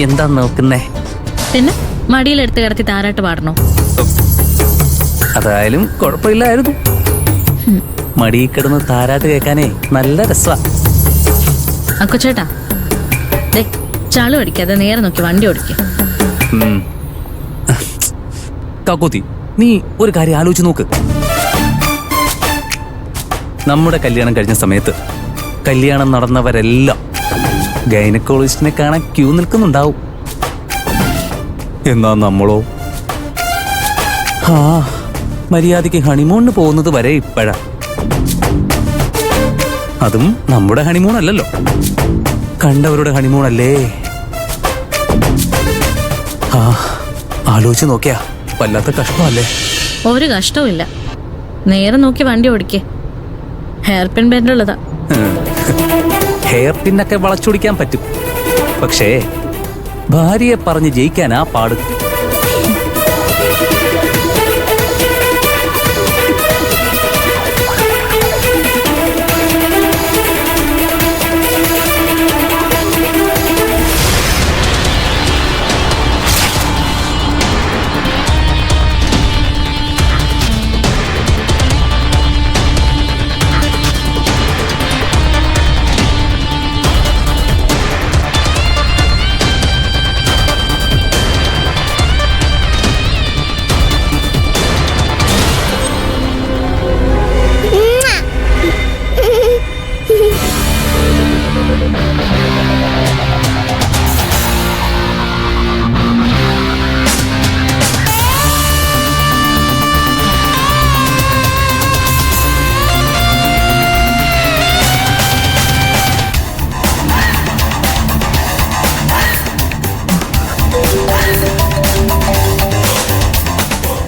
എന്താ നോക്കുന്നേ? പിന്നെ മടിയിലെടുത്ത് കിടത്തി താരാട്ട് പാടണോ? അതായാലും കുഴപ്പമില്ലായിരുന്നു. മടിയിൽ കിടന്ന് താരാട്ട് കേൾക്കാനേ നല്ല രസാ. അക്കുച്ചേട്ടാ, ദേ ചളു അടിക്കാതെ നേരെ നോക്കി വണ്ടി ഓടിക്ക. കാക്കോത്തി, നീ ഒരു കാര്യം ആലോചിച്ച് നോക്ക്. നമ്മുടെ കല്യാണം കഴിഞ്ഞ സമയത്ത് കല്യാണം നടന്നവരെല്ലാം ഗൈനക്കോളജിസ്റ്റിനെ കാണാൻ ക്യൂ നിൽക്കുന്നുണ്ടാവും. എന്നാ നമ്മളോ മര്യാദയ്ക്ക് ഹണിമൂണിന് പോകുന്നത് വരെ ഇപ്പോഴാ. അതും നമ്മുടെ ഹണിമൂൺ അല്ലല്ലോ, കണ്ടവരുടെ ഹണിമൂണല്ലേ. ആലോചിച്ച് നോക്കിയാ വല്ലാത്ത കഷ്ടമല്ലേ? ഒരു കഷ്ടവും ഇല്ല. നേരെ നോക്കി വണ്ടി ഓടിക്കേ. Hair pin ബെൻഡുള്ളതാ. ഹെയർ പിന്നൊക്കെ വളച്ചൊടിക്കാൻ പറ്റും, പക്ഷേ ഭാര്യയെ പറഞ്ഞ് ജയിക്കാനാ പാട്.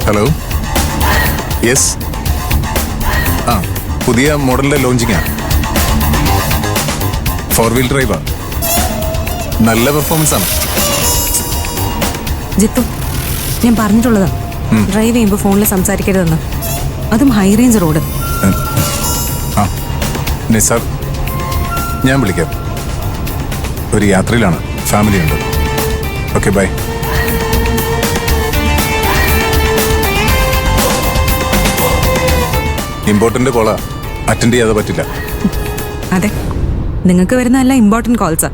Hello, yes. പുതിയ മോഡലിന്റെ ലോഞ്ചിങ്ങാ. 4-wheel ഡ്രൈവാ. നല്ല പെർഫോമൻസ് ആണ്. ജിത്തു, ഞാൻ പറഞ്ഞിട്ടുള്ളതാ ഡ്രൈവ് ചെയ്യുമ്പോൾ ഫോണിൽ സംസാരിക്കരുതെന്ന്, അതും ഹൈ റേഞ്ച് റോഡ്. നിസാർ, ഞാൻ വിളിക്കാം. ഒരു യാത്രയിലാണ്, ഫാമിലി ഉണ്ട്. Okay, bye. ഇമ്പോർട്ടന്റ് കോളാ, അറ്റൻഡ് ചെയ്യാതെ പറ്റില്ല. അതെ, നിങ്ങൾക്ക് വരുന്നതല്ല ഇമ്പോർട്ടന്റ് കോൾസാ.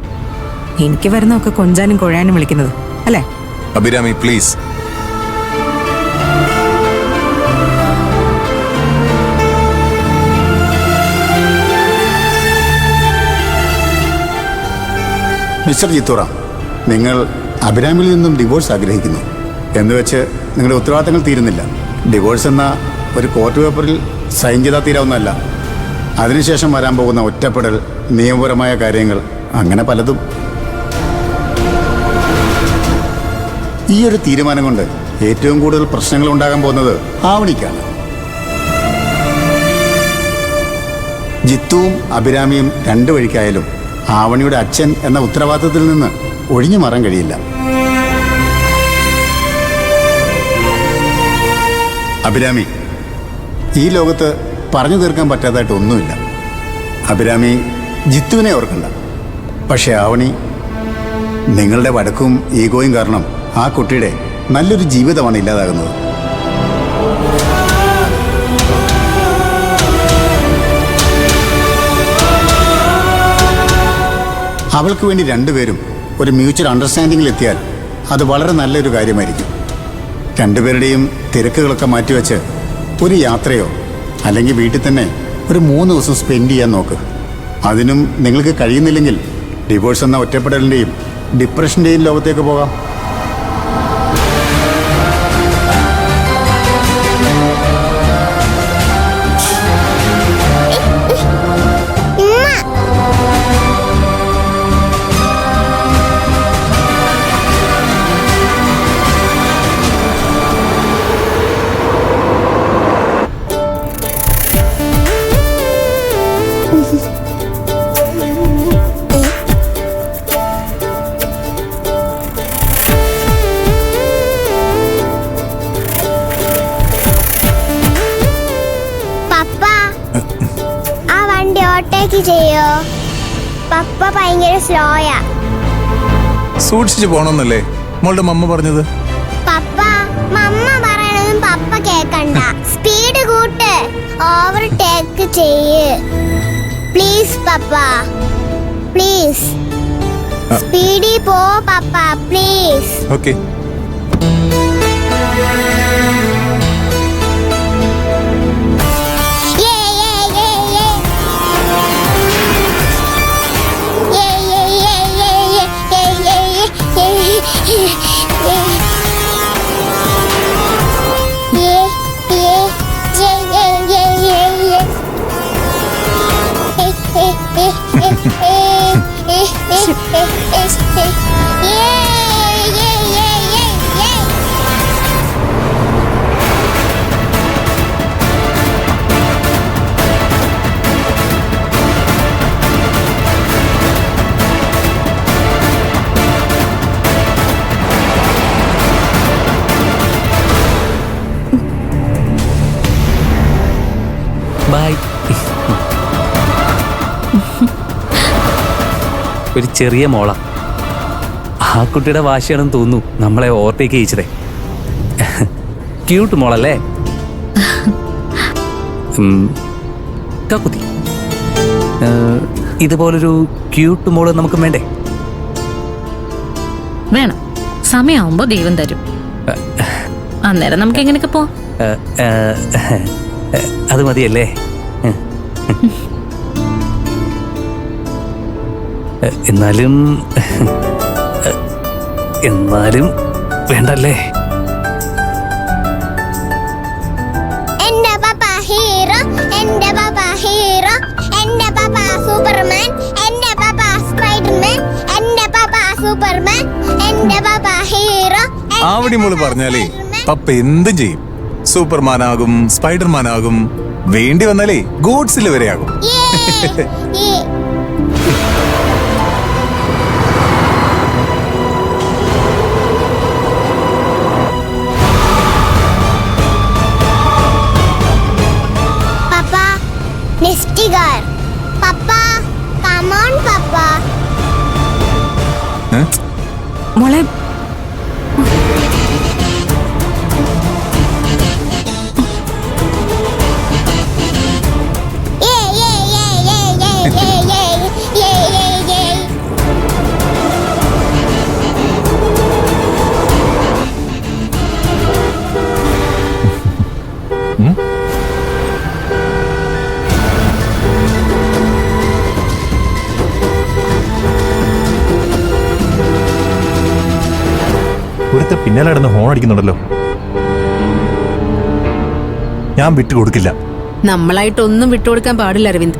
എനിക്ക് വരുന്നതൊക്കെ കൊഞ്ചാനും കൊഴയാനും വിളിക്കുന്നത് അല്ലേ? അഭിരാമി, പ്ലീസ്. മിസ്റ്റർ ജിത്തുറ, നിങ്ങൾ അഭിരാമിയിൽ നിന്നും ഡിവോഴ്സ് ആഗ്രഹിക്കുന്നു എന്ന് വെച്ച് നിങ്ങളുടെ ഉത്തരവാദിത്തങ്ങൾ തീരുന്നില്ല. ഡിവോഴ്സ് എന്ന ഒരു കോർട്ട് പേപ്പറിൽ സൈൻ ചെയ്താൽ തീരാവുന്നതല്ല. അതിനുശേഷം വരാൻ പോകുന്ന ഒറ്റപ്പെടൽ, നിയമപരമായ കാര്യങ്ങൾ, അങ്ങനെ പലതും. ഈ ഒരു തീരുമാനം കൊണ്ട് ഏറ്റവും കൂടുതൽ പ്രശ്നങ്ങൾ ഉണ്ടാകാൻ പോകുന്നത് ആവണിക്കാണ്. ജിത്തുവും അഭിരാമിയും രണ്ടു വഴിക്കായാലും ആവണിയുടെ അച്ഛൻ എന്ന ഉത്തരവാദിത്തത്തിൽ നിന്ന് ഒഴിഞ്ഞു മാറാൻ കഴിയില്ല. അഭിരാമി, ഈ ലോകത്ത് പറഞ്ഞു തീർക്കാൻ പറ്റാത്തതായിട്ട് ഒന്നുമില്ല. അഭിരാമി ജിത്തുവിനെ ഓർക്കണ്ട, പക്ഷെ ആവണി, നിങ്ങളുടെ വടക്കും ഈഗോയും കാരണം ആ കുട്ടിയുടെ നല്ലൊരു ജീവിതമാണ് ഇല്ലാതാകുന്നത്. അവൾക്ക് വേണ്ടി രണ്ടുപേരും ഒരു മ്യൂച്വൽ അണ്ടർസ്റ്റാൻഡിങ്ങിൽ എത്തിയാൽ അത് വളരെ നല്ലൊരു കാര്യമായിരിക്കും. രണ്ടുപേരുടെയും തിരക്കുകളൊക്കെ മാറ്റിവെച്ച് ഒരു യാത്രയോ അല്ലെങ്കിൽ വീട്ടിൽ തന്നെ ഒരു 3 ദിവസം സ്പെൻഡ് ചെയ്യാൻ നോക്ക്. അതിനും നിങ്ങൾക്ക് കഴിയുന്നില്ലെങ്കിൽ ഡിവോഴ്സ് എന്ന ഒറ്റപ്പെടലിൻ്റെയും ഡിപ്രഷൻ്റെയും ലോകത്തേക്ക് പോകാം. ചെയ്യോ? പപ്പ ഭയങ്കര സ്ലോയാ. സൂക്ഷിച്ചു പോണമെന്നല്ലേ മോളുടെ മമ്മ പറഞ്ഞത്? പപ്പ മമ്മ പറയണതും പപ്പ കേക്കണ്ട. സ്പീഡ് കൂട്ട്, ഓവർടേക്ക് ചെയ്യ്. Please papa, please. സ്പീഡിൽ പോ പപ്പ, പ്ലീസ്. ഓക്കെ. ബൈ. ഒരു ചെറിയ മോള, ആ കുട്ടിയുടെ വാശിയാണെന്ന് തോന്നുന്നു നമ്മളെ ഓവർടേക്ക് ചെയ്യിച്ചതേ. ക്യൂട്ട് മോളല്ലേ? കക്കുത്തി, ഇതുപോലൊരു ക്യൂട്ട് മോള് നമുക്ക് വേണ്ടേ? വേണം. സമയമാവുമ്പോ ദൈവം തരും. അന്നേരം നമുക്ക് എങ്ങനെയൊക്കെ പോവാം. അത് മതിയല്ലേ? എന്നാലും വേണ്ടല്ലേ? എന്റെ പപ്പ ഹീറോ, എന്റെ പപ്പ ഹീറോ, എന്റെ പപ്പ സൂപ്പർമാൻ, എന്റെ പപ്പ സ്പൈഡർമാൻ, എന്റെ പപ്പ സൂപ്പർമാൻ, എന്റെ പപ്പ ഹീറോ. ആവടി മോള് പറഞ്ഞാലേ പപ്പ എന്തും ചെയ്യും. സൂപ്പർമാനാകും, സ്പൈഡർമാനാകും, വേണ്ടി വന്നാലേ ഗോഡ്സിൽ വരെയാകും. പപ്പ നെസ്റ്റിഗർ, പപ്പ കം ഓൺ പപ്പ. മോളെ ഒരുത്ത പിന്നാലെ കിടന്ന് ഹോൺ അടിക്കുന്നുണ്ടല്ലോ. ഞാൻ വിട്ടുകൊടുക്കില്ല. നമ്മളായിട്ടൊന്നും വിട്ടുകൊടുക്കാൻ പാടില്ല അരവിന്ദ്.